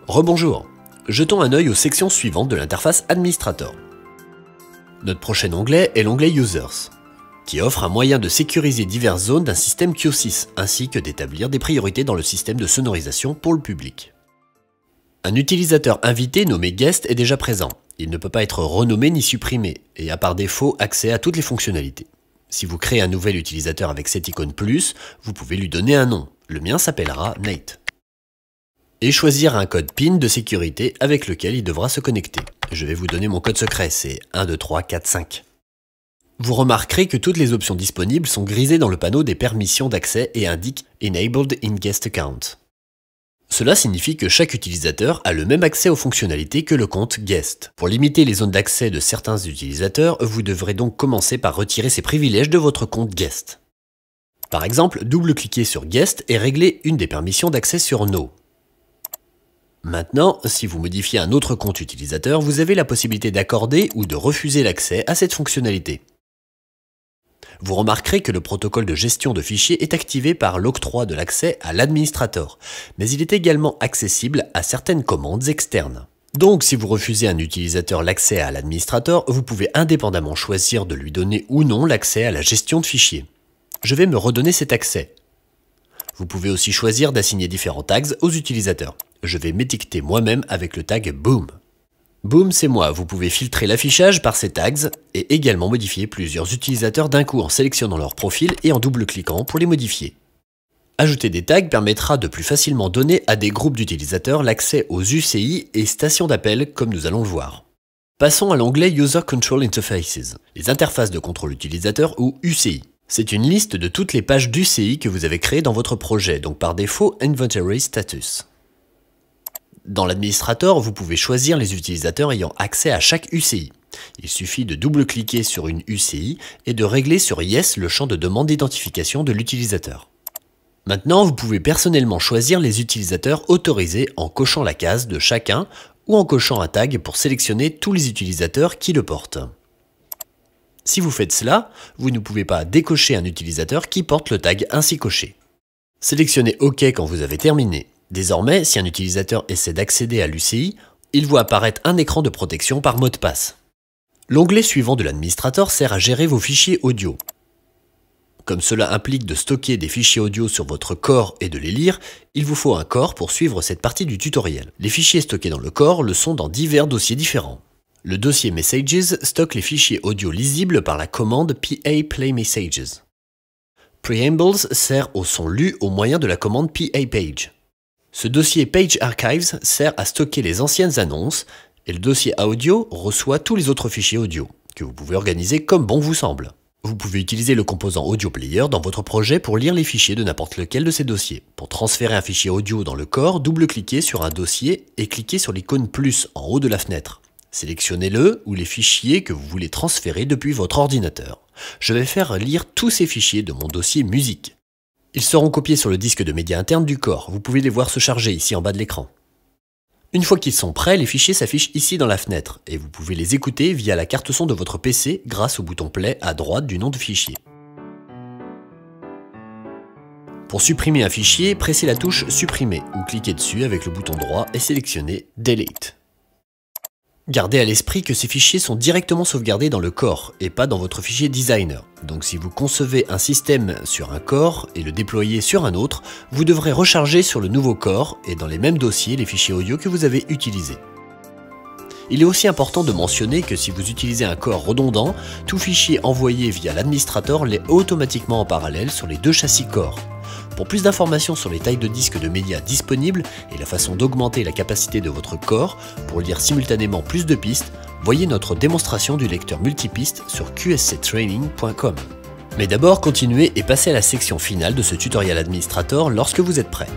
Rebonjour, jetons un œil aux sections suivantes de l'interface Administrator. Notre prochain onglet est l'onglet Users, qui offre un moyen de sécuriser diverses zones d'un système Q6, ainsi que d'établir des priorités dans le système de sonorisation pour le public. Un utilisateur invité nommé Guest est déjà présent. Il ne peut pas être renommé ni supprimé, et a par défaut accès à toutes les fonctionnalités. Si vous créez un nouvel utilisateur avec cette icône plus, vous pouvez lui donner un nom. Le mien s'appellera Nate. Et choisir un code PIN de sécurité avec lequel il devra se connecter. Je vais vous donner mon code secret, c'est 1, 2, 3, 4, 5. Vous remarquerez que toutes les options disponibles sont grisées dans le panneau des permissions d'accès et indiquent « Enabled in Guest Account ». Cela signifie que chaque utilisateur a le même accès aux fonctionnalités que le compte Guest. Pour limiter les zones d'accès de certains utilisateurs, vous devrez donc commencer par retirer ces privilèges de votre compte Guest. Par exemple, double-cliquez sur Guest et réglez une des permissions d'accès sur No. Maintenant, si vous modifiez un autre compte utilisateur, vous avez la possibilité d'accorder ou de refuser l'accès à cette fonctionnalité. Vous remarquerez que le protocole de gestion de fichiers est activé par l'octroi de l'accès à l'administrateur, mais il est également accessible à certaines commandes externes. Donc, si vous refusez à un utilisateur l'accès à l'administrateur, vous pouvez indépendamment choisir de lui donner ou non l'accès à la gestion de fichiers. Je vais me redonner cet accès. Vous pouvez aussi choisir d'assigner différents tags aux utilisateurs. Je vais m'étiqueter moi-même avec le tag Boom. Boom, c'est moi. Vous pouvez filtrer l'affichage par ces tags et également modifier plusieurs utilisateurs d'un coup en sélectionnant leur profil et en double-cliquant pour les modifier. Ajouter des tags permettra de plus facilement donner à des groupes d'utilisateurs l'accès aux UCI et stations d'appel comme nous allons le voir. Passons à l'onglet User Control Interfaces, les interfaces de contrôle utilisateur ou UCI. C'est une liste de toutes les pages d'UCI que vous avez créées dans votre projet, donc par défaut Inventory Status. Dans l'administrateur, vous pouvez choisir les utilisateurs ayant accès à chaque UCI. Il suffit de double-cliquer sur une UCI et de régler sur Yes le champ de demande d'identification de l'utilisateur. Maintenant, vous pouvez personnellement choisir les utilisateurs autorisés en cochant la case de chacun ou en cochant un tag pour sélectionner tous les utilisateurs qui le portent. Si vous faites cela, vous ne pouvez pas décocher un utilisateur qui porte le tag ainsi coché. Sélectionnez OK quand vous avez terminé. Désormais, si un utilisateur essaie d'accéder à l'UCI, il voit apparaître un écran de protection par mot de passe. L'onglet suivant de l'administrateur sert à gérer vos fichiers audio. Comme cela implique de stocker des fichiers audio sur votre core et de les lire, il vous faut un core pour suivre cette partie du tutoriel. Les fichiers stockés dans le core le sont dans divers dossiers différents. Le dossier Messages stocke les fichiers audio lisibles par la commande PA Play Messages. Preambles sert au son lu au moyen de la commande PA Page. Ce dossier Page Archives sert à stocker les anciennes annonces et le dossier audio reçoit tous les autres fichiers audio, que vous pouvez organiser comme bon vous semble. Vous pouvez utiliser le composant Audio Player dans votre projet pour lire les fichiers de n'importe lequel de ces dossiers. Pour transférer un fichier audio dans le core, double-cliquez sur un dossier et cliquez sur l'icône plus en haut de la fenêtre. Sélectionnez-le ou les fichiers que vous voulez transférer depuis votre ordinateur. Je vais faire lire tous ces fichiers de mon dossier musique. Ils seront copiés sur le disque de médias interne du core. Vous pouvez les voir se charger ici en bas de l'écran. Une fois qu'ils sont prêts, les fichiers s'affichent ici dans la fenêtre et vous pouvez les écouter via la carte son de votre PC grâce au bouton Play à droite du nom de fichier. Pour supprimer un fichier, pressez la touche Supprimer ou cliquez dessus avec le bouton droit et sélectionnez Delete. Gardez à l'esprit que ces fichiers sont directement sauvegardés dans le core et pas dans votre fichier designer. Donc si vous concevez un système sur un core et le déployez sur un autre, vous devrez recharger sur le nouveau core et dans les mêmes dossiers les fichiers audio que vous avez utilisés. Il est aussi important de mentionner que si vous utilisez un core redondant, tout fichier envoyé via l'administrateur l'est automatiquement en parallèle sur les deux châssis core. Pour plus d'informations sur les tailles de disques de médias disponibles et la façon d'augmenter la capacité de votre core pour lire simultanément plus de pistes, voyez notre démonstration du lecteur multipiste sur qsctraining.com. Mais d'abord, continuez et passez à la section finale de ce tutoriel administrateur lorsque vous êtes prêt.